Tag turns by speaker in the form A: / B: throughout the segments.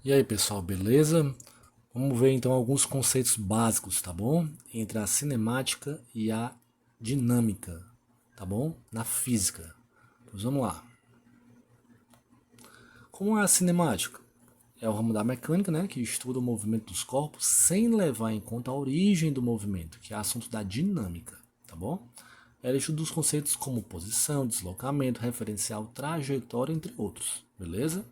A: E aí, pessoal, beleza? Vamos ver então alguns conceitos básicos, tá bom? Entre a cinemática e a dinâmica, tá bom? Na física. Então, vamos lá. Como é a cinemática? É o ramo da mecânica, né, que estuda o movimento dos corpos sem levar em conta a origem do movimento, que é assunto da dinâmica, tá bom? Ela estuda os conceitos como posição, deslocamento, referencial, trajetória, entre outros, beleza?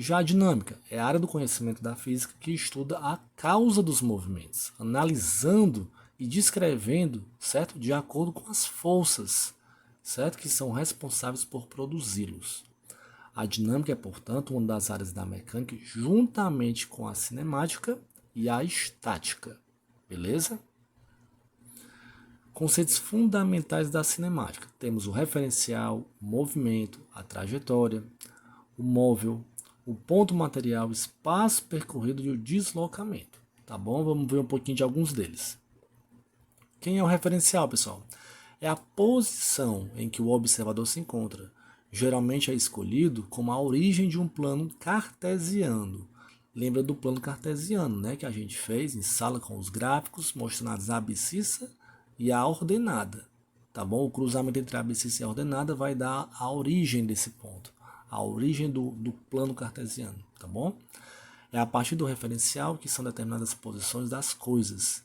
A: Já a dinâmica é a área do conhecimento da física que estuda a causa dos movimentos, analisando e descrevendo, certo? De acordo com as forças, certo? Que são responsáveis por produzi-los. A dinâmica é, portanto, uma das áreas da mecânica juntamente com a cinemática e a estática. Beleza? Conceitos fundamentais da cinemática. Temos o referencial, o movimento, a trajetória, o móvel, o ponto material, o espaço percorrido e o deslocamento. Tá bom? Vamos ver um pouquinho de alguns deles. Quem é o referencial, pessoal? É a posição em que o observador se encontra. Geralmente é escolhido como a origem de um plano cartesiano. Lembra do plano cartesiano, né, que a gente fez em sala com os gráficos, mostrando a abscissa e a ordenada. Tá bom? O cruzamento entre a abscissa e a ordenada vai dar a origem desse ponto, a origem do plano cartesiano, tá bom? É a partir do referencial que são determinadas posições das coisas.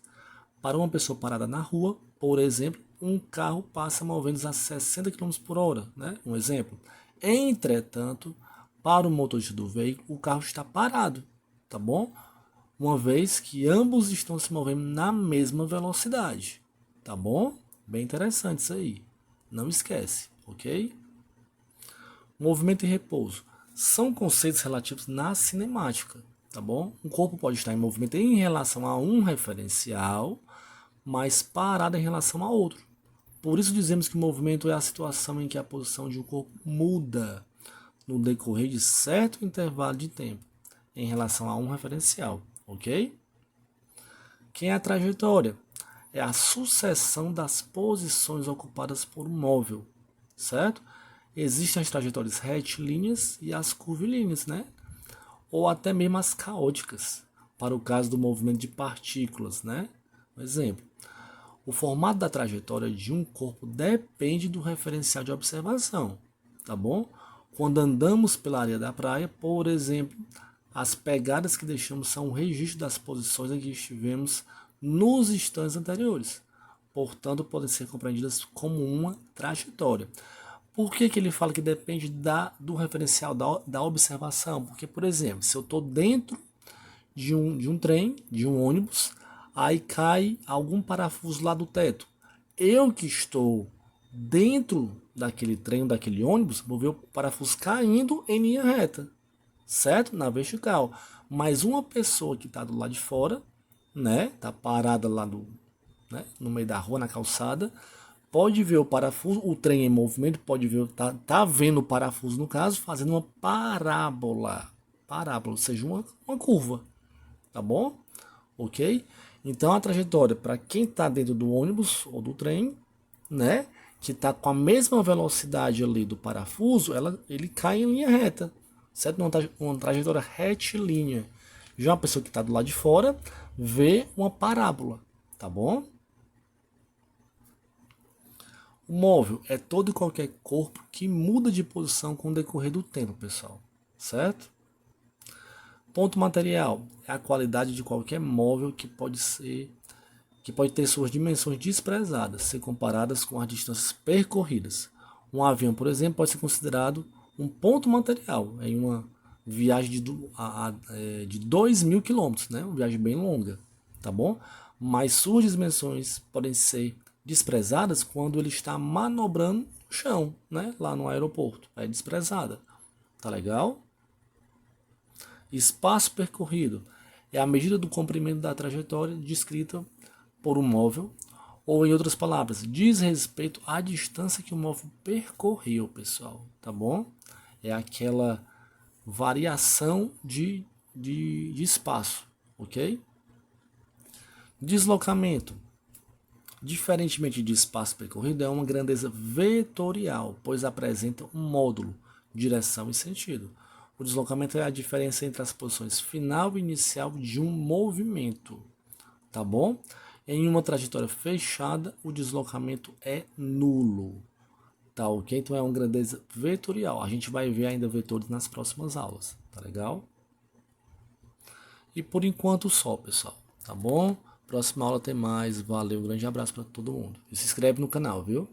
A: Para uma pessoa parada na rua, por exemplo, um carro passa movendo a 60 km por hora, né? Um exemplo. Entretanto, para o motorista do veículo, o carro está parado, tá bom? Uma vez que ambos estão se movendo na mesma velocidade, tá bom? Bem interessante isso aí. Não esquece, ok? Movimento e repouso são conceitos relativos na cinemática, tá bom? Um corpo pode estar em movimento em relação a um referencial, mas parado em relação a outro. Por isso dizemos que o movimento é a situação em que a posição de um corpo muda no decorrer de certo intervalo de tempo em relação a um referencial, ok? Quem é a trajetória? É a sucessão das posições ocupadas por um móvel, certo? Existem as trajetórias retilíneas e as curvilíneas, né? Ou até mesmo as caóticas, para o caso do movimento de partículas, né? Um exemplo. O formato da trajetória de um corpo depende do referencial de observação, tá bom? Quando andamos pela areia da praia, por exemplo, as pegadas que deixamos são um registro das posições em que estivemos nos instantes anteriores. Portanto, podem ser compreendidas como uma trajetória. Por que ele fala que depende do referencial da observação? Porque, por exemplo, se eu estou dentro de um trem, de um ônibus, aí cai algum parafuso lá do teto. Eu que estou dentro daquele trem, daquele ônibus, vou ver o parafuso caindo em linha reta, certo? Na vertical. Mas uma pessoa que está do lado de fora, né, tá parada lá né, no meio da rua, na calçada, pode ver o parafuso, o trem em movimento, pode ver, tá vendo o parafuso no caso, fazendo uma parábola. Parábola, ou seja, uma curva, tá bom? Ok? Então a trajetória para quem está dentro do ônibus ou do trem, né, que está com a mesma velocidade ali do parafuso, ele cai em linha reta, certo? Uma trajetória retilínea. Já uma pessoa que está do lado de fora vê uma parábola, tá bom? O móvel é todo e qualquer corpo que muda de posição com o decorrer do tempo, pessoal, certo? Ponto material é a qualidade de qualquer móvel que pode ter suas dimensões desprezadas, ser comparadas com as distâncias percorridas. Um avião, por exemplo, pode ser considerado um ponto material em uma viagem de 2.000 quilômetros, né? Uma viagem bem longa, tá bom? Mas suas dimensões podem ser desprezadas quando ele está manobrando no chão, né? Lá no aeroporto. É desprezada. Tá legal? Espaço percorrido é a medida do comprimento da trajetória descrita por um móvel, ou em outras palavras, diz respeito à distância que o móvel percorreu, pessoal, tá bom? É aquela variação de espaço, ok? Deslocamento. Diferentemente de espaço percorrido, é uma grandeza vetorial, pois apresenta um módulo, direção e sentido. O deslocamento é a diferença entre as posições final e inicial de um movimento, tá bom? Em uma trajetória fechada, o deslocamento é nulo, tá ok? Então é uma grandeza vetorial. A gente vai ver ainda vetores nas próximas aulas, tá legal? E por enquanto só, pessoal, tá bom? Próxima aula tem mais. Valeu, um grande abraço para todo mundo. E se inscreve no canal, viu?